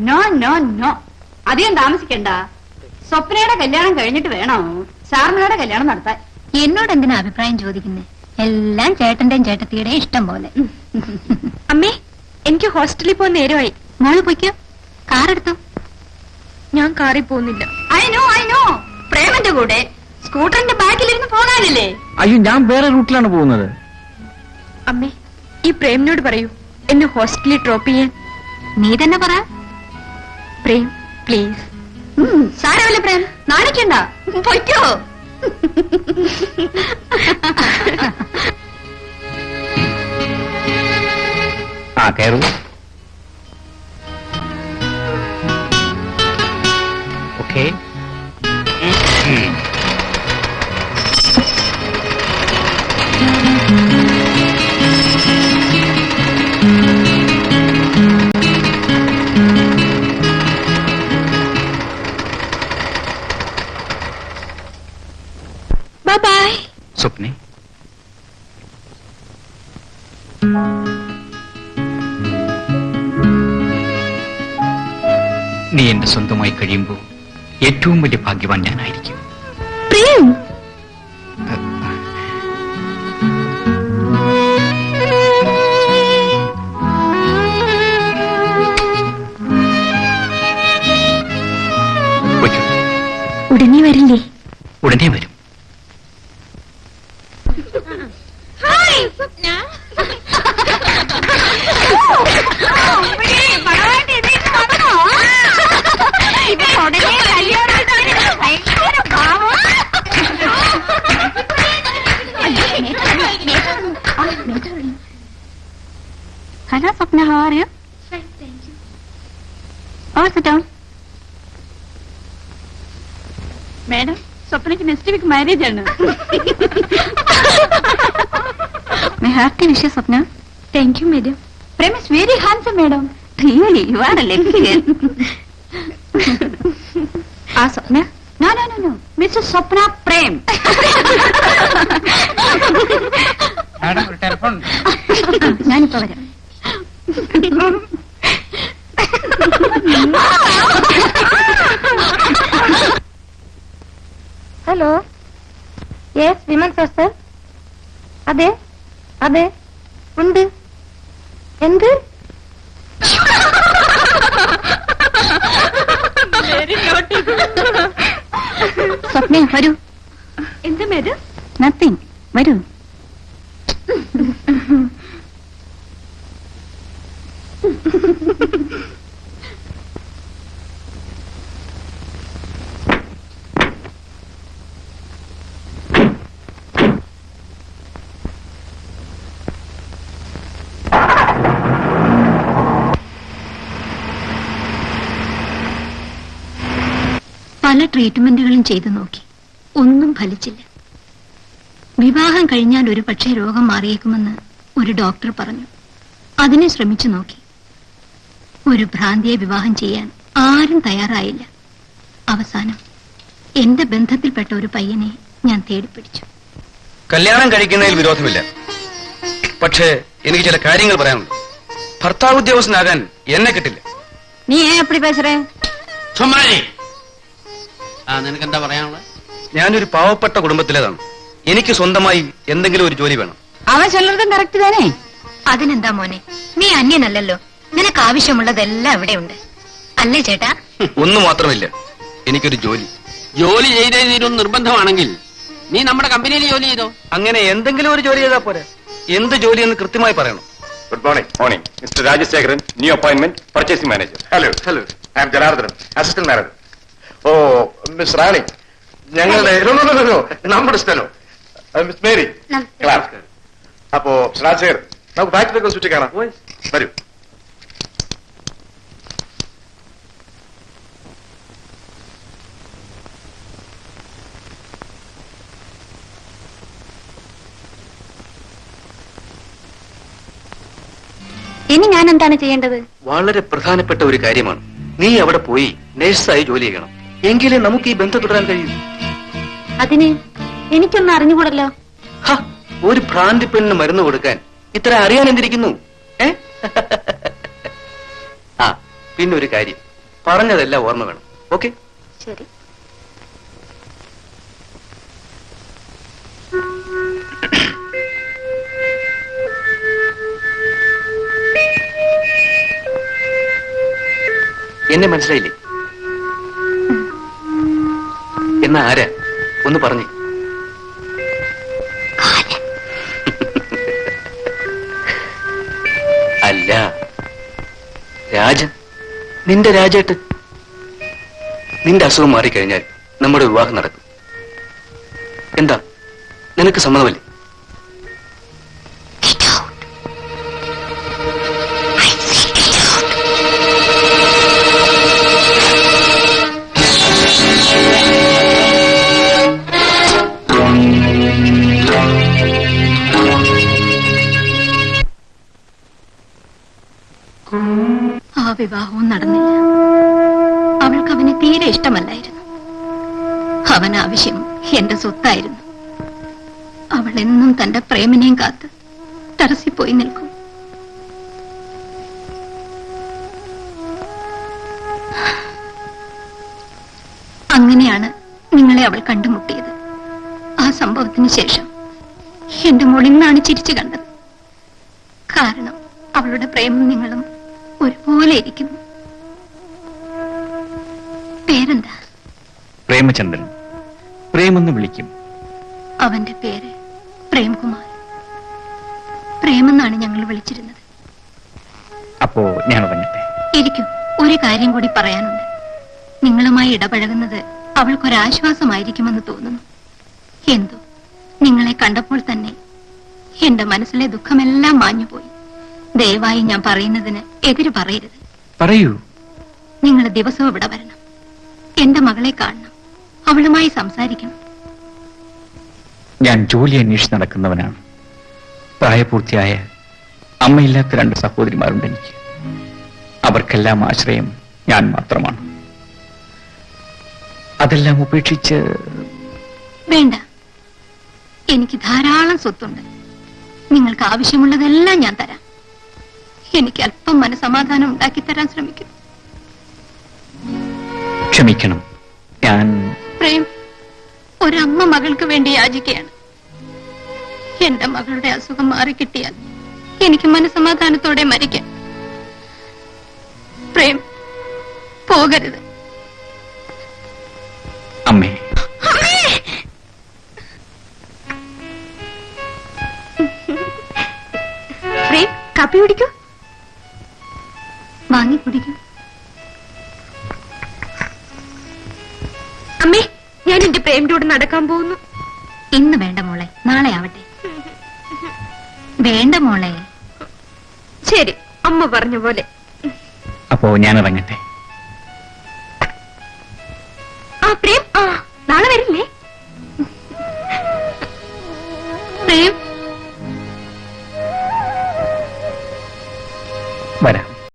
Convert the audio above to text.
No no no, അധികം താമസിക്കണ്ട. സ്വപ്നയുടെ കല്യാണം കഴിഞ്ഞിട്ട് വേണോ ശാർമിളയുടെ കല്യാണം നടത്താൻ. എന്നോട് എന്തിനാ അഭിപ്രായം ചോദിക്കുന്നേ? എല്ലാം ചേട്ടന്റെയും ചേട്ടത്തിയുടെയും ഇഷ്ടം പോലെ. അമ്മേ, എനിക്ക് ഹോസ്റ്റലിൽ പോകാൻ നേരമായി. മോള് പൊയ്ക്കോ, കാറെടുത്തോ. ഞാൻ കാറിൽ പോകുന്നില്ല. ഐ നോ, പ്രേമന്റെ കൂടെ സ്കൂട്ടറിന്റെ ബാക്കിലിരുന്ന് പോകാനില്ലേ? അയ്യോ, ഞാൻ വേറെ റൂട്ടിലാണ് പോകുന്നത്. അമ്മേ, ഈ പ്രേമിനോട് പറയൂ എന്നെ ഹോസ്റ്റലിൽ ഡ്രോപ്പ് ചെയ്യാൻ. നീ തന്നെ പറ. പ്രേം പ്ലീസ്. സാരമില്ല പ്രേം, നാണിക്കണ്ട, പൊയ്ക്കോ. കയറൂ. ഓക്കെ. ബൈ. സ്വപ്നെ, നീ എന്റെ സ്വന്തമായി കഴിയുമ്പോൾ ഏറ്റവും വലിയ ഭാഗ്യവാൻ ഞാനായിരിക്കും. പ്രേം, ഉടനെ വരില്ലേ? ഉടനെ വരും. Hello, Swapna. How are you? Fine, thank you. Oh, sit down. Madam, സ്വപ്നയ്ക്ക് നെക്സ്റ്റ് വീക്ക് മാരേജ് ആണ്. My hearty wishes, Swapna. Thank you, madam. Prem is very handsome, madam. Really, you are a lucky girl. Swapna? No. Mrs. Swapna Prem. Telephone. ഞാനിപ്പോ വരാം. Hello, yes, women sister. അതെ അതെ, ഉണ്ട്. എന്ത്? സ്വപ്ന, വരൂ. എന്താ മേഡം? നത്തിങ്, വരൂ. പല ട്രീറ്റ്മെന്റുകളും ചെയ്തു നോക്കി, ഒന്നും ഫലിച്ചില്ല. വിവാഹം കഴിഞ്ഞാൽ ഒരു പക്ഷേ രോഗം മാറിയേക്കുമെന്ന് ഒരു ഡോക്ടർ പറഞ്ഞു. അതിനെ ശ്രമിച്ചു നോക്കി. ഒരു ഭ്രാന്തിയെ വിവാഹം ചെയ്യാൻ ആരും തയ്യാറായില്ല. അവസാനം എന്റെ ബന്ധത്തിൽപ്പെട്ട ഒരു പയ്യനെ ഞാൻ തേടിപ്പിടിച്ചു. കല്യാണം കഴിക്കുന്നതിൽ വിരോധമില്ല, പക്ഷേ എനിക്ക് ചില കാര്യങ്ങൾ പറയാനുണ്ട്. ഭർത്താവ് ഉദ്യോഗസ്ഥനാകാൻ എന്നെ കിട്ടില്ല. നീ എപ്പടി പേശറേ? നിനക്കെന്താ പറയാനുള്ളത്? ഞാനൊരു പാവപ്പെട്ട കുടുംബത്തിലേതാണ്. എനിക്ക് സ്വന്തമായി എന്തെങ്കിലും ഒരു ജോലി വേണം. അവൻ ചെല്ലതും കറക്റ്റ് തന്നെ. അതിനെന്താ മോനെ, നീ അന്യനല്ലല്ലോ. നിനക്ക് ആവശ്യമുള്ളതെല്ലാം ഇവിടെ ഉണ്ട്, അല്ലേ ചേട്ടാ? ഒന്നു മാത്രമില്ല, എനിക്കൊരു ജോലി. ജോലി ചെയ്തേ തീരുന്ന നിർബന്ധമാണെങ്കിൽ നീ നമ്മുടെ കമ്പനിയിൽ ജോലി ചെയ്തോ. അങ്ങനെ എന്തെങ്കിലും ഒരു ജോലി ചെയ്താൽ പോരെ. എന്ത് ജോലി എന്ന് കൃത്യമായി പറയണം. Good morning. Morning. Mr. Rajasekaran, new appointment, purchasing manager. Hello. Hello. I am Janardhan, assistant manager. Oh, Miss Rani. ഞങ്ങളുടെ നമ്മുടെ സ്ഥലം മിസ് മേരി ക്ലാർക്ക്. അപ്പോ രാജശേഖർ, നമുക്ക് ബാക്കിലേക്ക് ചുറ്റി കാണാം. വരൂ. ഇനി ഞാൻ എന്താണ് ചെയ്യേണ്ടത്? വളരെ പ്രധാനപ്പെട്ട ഒരു കാര്യമാണ്. നീ അവിടെ പോയി നഴ്സായി ജോലി ചെയ്യണം. എങ്കിലേ നമുക്ക് ഈ ബന്ധം തുടരാൻ കഴിയും. അതിന് എനിക്കൊന്നും അറിഞ്ഞുകൂടല്ലോ. ഒരു ഭ്രാന്തി പെണ്ണിന് മരുന്ന് കൊടുക്കാൻ ഇത്ര അറിയാൻ എന്തിരിക്കുന്നു? പിന്നെ ഒരു കാര്യം, പറഞ്ഞതെല്ലാം ഓർമ്മ വേണം. ഓക്കെ? ശരി. എന്നെ മനസ്സിലായില്ലേ? എന്നാ ആരാ? ഒന്ന് പറഞ്ഞേ. അല്ല, രാജൻ, നിന്റെ രാജേട്ടൻ. നിന്റെ അസുഖം മാറിക്കഴിഞ്ഞാൽ നമ്മുടെ വിവാഹം നടക്കും. എന്താ, നിനക്ക് സമ്മതമല്ലേ? ആ വിവാഹവും നടന്നില്ല. അവൾക്ക് അവനെ തീരെ ഇഷ്ടമല്ലായിരുന്നു. അവൻ ആവശ്യം എന്റെ സ്വത്തായിരുന്നു. അവൾ എന്നും തന്റെ പ്രേമിനെയും കാത്ത് തടസ്സിപ്പോയി നിൽക്കും. അങ്ങനെയാണ് നിങ്ങളെ അവൾ കണ്ടുമുട്ടിയത്. ആ സംഭവത്തിന് ശേഷം എന്റെ മോൾ ഇന്നാണ് ചിരിച്ചു കണ്ടത്. കാരണം അവളുടെ പ്രേമം നിങ്ങളും ഒരുപോലെ ഇരിക്കുന്നു. പേരെന്താ? പ്രേമചന്ദ്രൻ. പ്രേമെന്ന് വിളിക്കും. അവന്റെ പേര് പ്രേംകുമാർ. പ്രേമെന്നാണ് ഞങ്ങൾ വിളിച്ചിരുന്നത്. അപ്പോ ഞാൻ ഇറങ്ങട്ടെ. ഇരിക്കും. ഒരു കാര്യം കൂടി പറയാനുണ്ട്. നിങ്ങളുമായി ഇടപഴകുന്നത് അവൾക്കൊരാശ്വാസമായിരിക്കുമെന്ന് തോന്നുന്നു. എന്തോ നിങ്ങളെ കണ്ടപ്പോൾ തന്നെ എന്റെ മനസ്സിലെ ദുഃഖമെല്ലാം മാഞ്ഞുപോയി. ദയവായി ഞാൻ പറയുന്നതിന് എതിര് പറയരുത്. പറയൂ. നിങ്ങൾ ദിവസവും ഇവിടെ വരണം. എന്റെ മകളെ കാണണം. അവളുമായി സംസാരിക്കണം. ഞാൻ ജോലി അന്വേഷിച്ച് നടക്കുന്നവനാണ്. പ്രായപൂർത്തിയായ അമ്മയില്ലാത്ത 2 സഹോദരിമാരുണ്ട് എനിക്ക്. അവർക്കെല്ലാം ആശ്രയം ഞാൻ മാത്രമാണ്. അതെല്ലാം ഉപേക്ഷിച്ച്... വേണ്ട, എനിക്ക് ധാരാളം സ്വത്തുണ്ട്. നിങ്ങൾക്ക് ആവശ്യമുള്ളതെല്ലാം ഞാൻ തരാം. എനിക്ക് അല്പം മനസമാധാനം ഉണ്ടാക്കി തരാൻ ശ്രമിക്കും. ക്ഷമിക്കണം, ഞാൻ... പ്രേം, ഒരമ്മ മകൾക്ക് വേണ്ടി യാചിക്കുകയാണ്. എന്റെ മകളുടെ അസുഖം മാറിക്കിട്ടിയാൽ എനിക്ക് മനസമാധാനത്തോടെ മരിക്കാം. പ്രേം, പോകരുത്. അമ്മേ, പ്രേം, കാപ്പി കുടിക്കൂ. വാങ്ങി കുടിക്കും. അമ്മേ, ഞാൻ എന്റെ പ്രേമിന്റെ കൂടെ നടക്കാൻ പോകുന്നു. ഇന്ന് വേണ്ട മോളെ, നാളെ ആവട്ടെ. വേണ്ട മോളെ. ശരി, അമ്മ പറഞ്ഞ പോലെ. അപ്പോ ഞാൻ ഇറങ്ങട്ടെ. ആ പ്രേം, നാളെ വരില്ലേ?